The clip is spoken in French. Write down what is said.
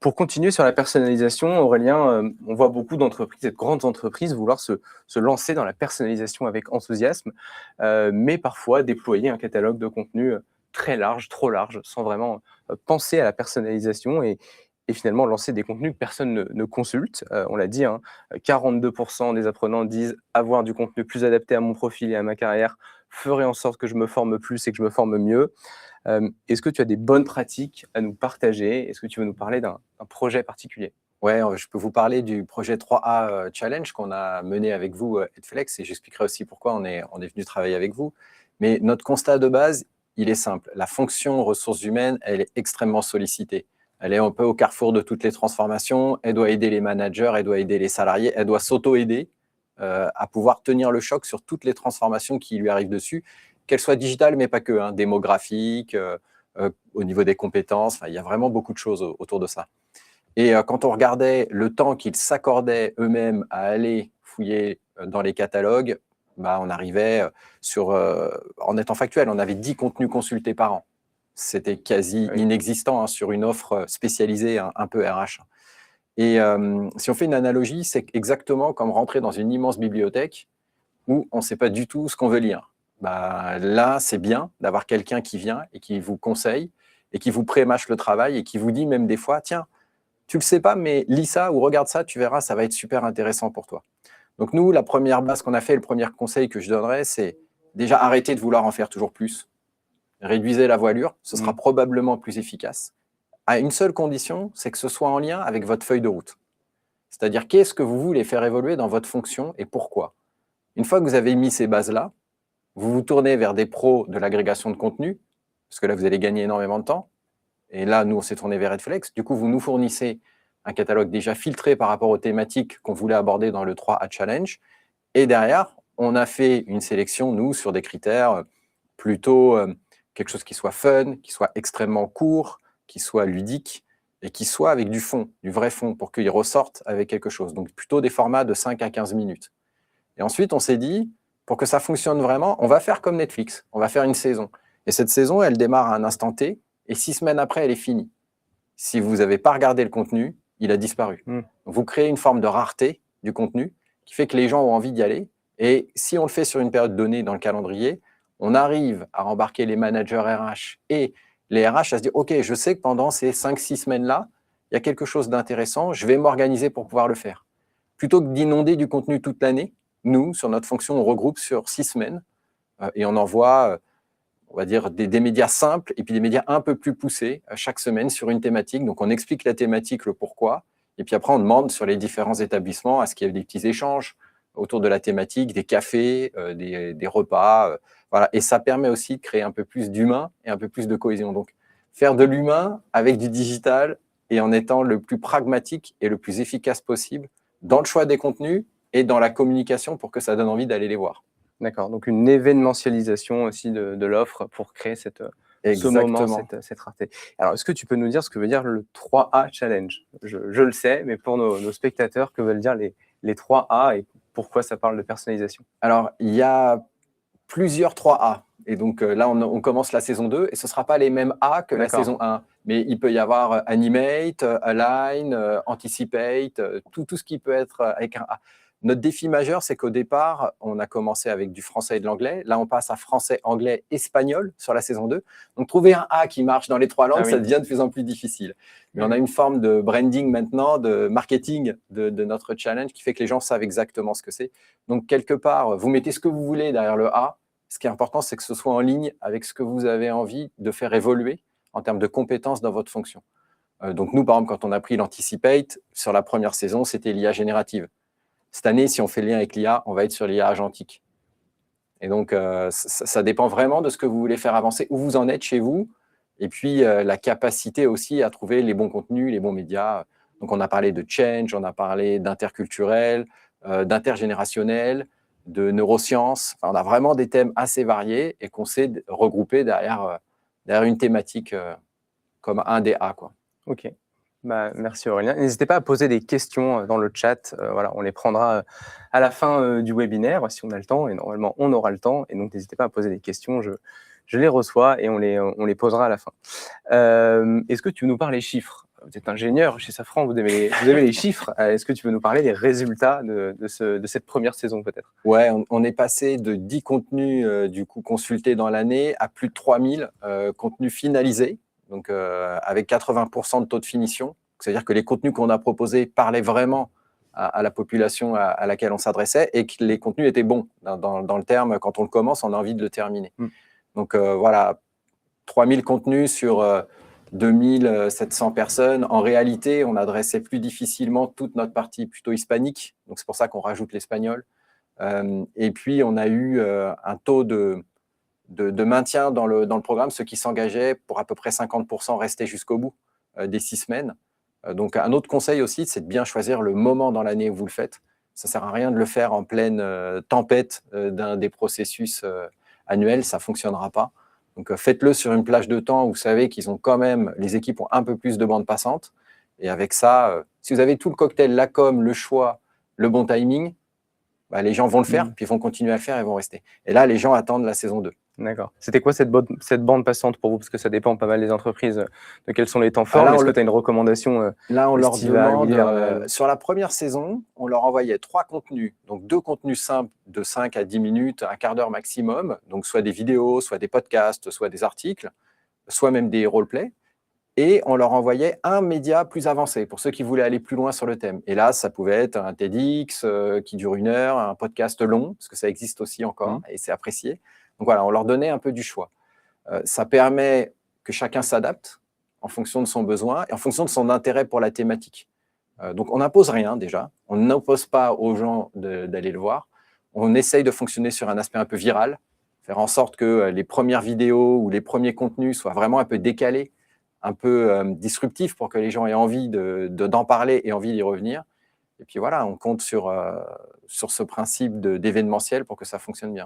Pour continuer sur la personnalisation, Aurélien, on voit beaucoup d'entreprises et de grandes entreprises vouloir se lancer dans la personnalisation avec enthousiasme, mais parfois déployer un catalogue de contenu très large, trop large, sans vraiment penser à la personnalisation et finalement lancer des contenus que personne ne consulte. On l'a dit, hein, 42% des apprenants disent avoir du contenu plus adapté à mon profil et à ma carrière ferait en sorte que je me forme plus et que je me forme mieux. Est-ce que tu as des bonnes pratiques à nous partager? Est-ce que tu veux nous parler d'un projet particulier? Ouais, je peux vous parler du projet 3A Challenge qu'on a mené avec vous, Edflex, et j'expliquerai aussi pourquoi on est venu travailler avec vous. Mais notre constat de base, il est simple. La fonction ressources humaines, elle est extrêmement sollicitée. Elle est un peu au carrefour de toutes les transformations. Elle doit aider les managers, elle doit aider les salariés, elle doit s'auto-aider à pouvoir tenir le choc sur toutes les transformations qui lui arrivent dessus, qu'elles soient digitales, mais pas que, hein, démographiques, au niveau des compétences. Enfin, il y a vraiment beaucoup de choses autour de ça. Et quand on regardait le temps qu'ils s'accordaient eux-mêmes à aller fouiller dans les catalogues, bah, on arrivait en étant factuel, on avait 10 contenus consultés par an. C'était quasi inexistant, hein, sur une offre spécialisée, un peu RH. Et si on fait une analogie, c'est exactement comme rentrer dans une immense bibliothèque où on ne sait pas du tout ce qu'on veut lire. Bah, là, c'est bien d'avoir quelqu'un qui vient et qui vous conseille et qui vous pré-mâche le travail et qui vous dit même des fois, tiens, tu le sais pas, mais lis ça ou regarde ça, tu verras, ça va être super intéressant pour toi. Donc nous, la première base qu'on a fait, le premier conseil que je donnerais, c'est déjà arrêter de vouloir en faire toujours plus. Réduisez la voilure, ce sera probablement plus efficace. À une seule condition, c'est que ce soit en lien avec votre feuille de route. C'est-à-dire, qu'est-ce que vous voulez faire évoluer dans votre fonction et pourquoi? Une fois que vous avez mis ces bases-là, vous vous tournez vers des pros de l'agrégation de contenu, parce que là, vous allez gagner énormément de temps. Et là, nous, on s'est tourné vers Redflex. Du coup, vous nous fournissez un catalogue déjà filtré par rapport aux thématiques qu'on voulait aborder dans le 3A Challenge. Et derrière, on a fait une sélection, nous, sur des critères plutôt quelque chose qui soit fun, qui soit extrêmement court, qui soit ludique et qui soit avec du fond, du vrai fond, pour qu'il ressorte avec quelque chose. Donc, plutôt des formats de 5 à 15 minutes. Et ensuite, on s'est dit, pour que ça fonctionne vraiment, on va faire comme Netflix, on va faire une saison. Et cette saison, elle démarre à un instant T, et 6 semaines après, elle est finie. Si vous n'avez pas regardé le contenu, il a disparu. Donc, vous créez une forme de rareté du contenu qui fait que les gens ont envie d'y aller. Et si on le fait sur une période donnée dans le calendrier, on arrive à embarquer les managers RH et les RH à se dire, OK, je sais que pendant ces 5-6 semaines-là, il y a quelque chose d'intéressant, je vais m'organiser pour pouvoir le faire. Plutôt que d'inonder du contenu toute l'année, nous, sur notre fonction, on regroupe sur 6 semaines et on envoie on va dire, des médias simples et puis des médias un peu plus poussés chaque semaine sur une thématique. Donc, on explique la thématique, le pourquoi. Et puis après, on demande sur les différents établissements à ce qu'il y ait des petits échanges autour de la thématique, des cafés, des repas. Voilà. Et ça permet aussi de créer un peu plus d'humain et un peu plus de cohésion. Donc, faire de l'humain avec du digital et en étant le plus pragmatique et le plus efficace possible dans le choix des contenus et dans la communication pour que ça donne envie d'aller les voir. D'accord, donc une événementialisation aussi de l'offre pour créer ce moment, cette rareté. Alors, est-ce que tu peux nous dire ce que veut dire le 3A Challenge? Je le sais, mais pour nos spectateurs, que veulent dire les 3A et pourquoi ça parle de personnalisation? Alors, il y a plusieurs 3A. Et donc là, on commence la saison 2 et ce ne sera pas les mêmes A que la saison 1. Mais il peut y avoir Animate, Align, Anticipate, tout ce qui peut être avec un A. Notre défi majeur, c'est qu'au départ, on a commencé avec du français et de l'anglais. Là, on passe à français, anglais, espagnol sur la saison 2. Donc, trouver un A qui marche dans les 3 langues, ça devient de plus en plus difficile. Mais on a une forme de branding maintenant, de marketing de notre challenge qui fait que les gens savent exactement ce que c'est. Donc, quelque part, vous mettez ce que vous voulez derrière le A. Ce qui est important, c'est que ce soit en ligne avec ce que vous avez envie de faire évoluer en termes de compétences dans votre fonction. Donc, nous, par exemple, quand on a pris l'Anticipate, sur la première saison, c'était l'IA générative. Cette année, si on fait le lien avec l'IA, on va être sur l'IA agentique. Et donc, ça dépend vraiment de ce que vous voulez faire avancer, où vous en êtes chez vous, et puis la capacité aussi à trouver les bons contenus, les bons médias. Donc, on a parlé de change, on a parlé d'interculturel, d'intergénérationnel, de neurosciences. Enfin, on a vraiment des thèmes assez variés et qu'on sait regrouper derrière une thématique comme un des A, quoi. OK. Bah, merci Aurélien. N'hésitez pas à poser des questions dans le chat. Voilà, on les prendra à la fin du webinaire si on a le temps. Et normalement, on aura le temps. Et donc, n'hésitez pas à poser des questions. Je les reçois et on les posera à la fin. Est-ce que tu nous parles des chiffres? vous êtes ingénieur chez Safran, vous avez les chiffres. Est-ce que tu peux nous parler des résultats de cette première saison peut-être? Ouais, on est passé de 10 contenus du coup consultés dans l'année à plus de 3000 contenus finalisés, donc avec 80% de taux de finition. C'est-à-dire que les contenus qu'on a proposés parlaient vraiment à la population à laquelle on s'adressait et que les contenus étaient bons. Dans le terme, quand on le commence, on a envie de le terminer. Donc voilà, 3000 contenus sur 2700 personnes. En réalité, on adressait plus difficilement toute notre partie plutôt hispanique. Donc c'est pour ça qu'on rajoute l'espagnol. Et puis, on a eu un taux de maintien dans le programme, ceux qui s'engageaient pour à peu près 50% rester jusqu'au bout des 6 semaines. Donc, un autre conseil aussi, c'est de bien choisir le moment dans l'année où vous le faites. Ça ne sert à rien de le faire en pleine tempête d'un des processus annuels, ça ne fonctionnera pas. Donc, faites-le sur une plage de temps où vous savez qu'ils ont quand même, les équipes ont un peu plus de bande passante. Et avec ça, si vous avez tout le cocktail, la com, le choix, le bon timing, bah, les gens vont le faire, puis ils vont continuer à le faire et vont rester. Et là, les gens attendent la saison 2. D'accord. C'était quoi cette bande passante pour vous? Parce que ça dépend pas mal des entreprises, de quels sont les temps forts. Est-ce que tu as une recommandation Là, on leur demande, annuelle? sur la première saison, on leur envoyait 3 contenus. Donc 2 contenus simples de 5 à 10 minutes, un quart d'heure maximum. Donc soit des vidéos, soit des podcasts, soit des articles, soit même des roleplays. Et on leur envoyait un média plus avancé pour ceux qui voulaient aller plus loin sur le thème. Et là, ça pouvait être un TEDx qui dure 1 heure, un podcast long, parce que ça existe aussi encore et c'est apprécié. Donc voilà, on leur donnait un peu du choix. Ça permet que chacun s'adapte en fonction de son besoin et en fonction de son intérêt pour la thématique. Donc on n'impose rien déjà, on n'impose pas aux gens d'aller le voir. On essaye de fonctionner sur un aspect un peu viral, faire en sorte que les premières vidéos ou les premiers contenus soient vraiment un peu décalés, un peu disruptif pour que les gens aient envie d'en parler et envie d'y revenir. Et puis voilà, on compte sur ce principe d'événementiel pour que ça fonctionne bien.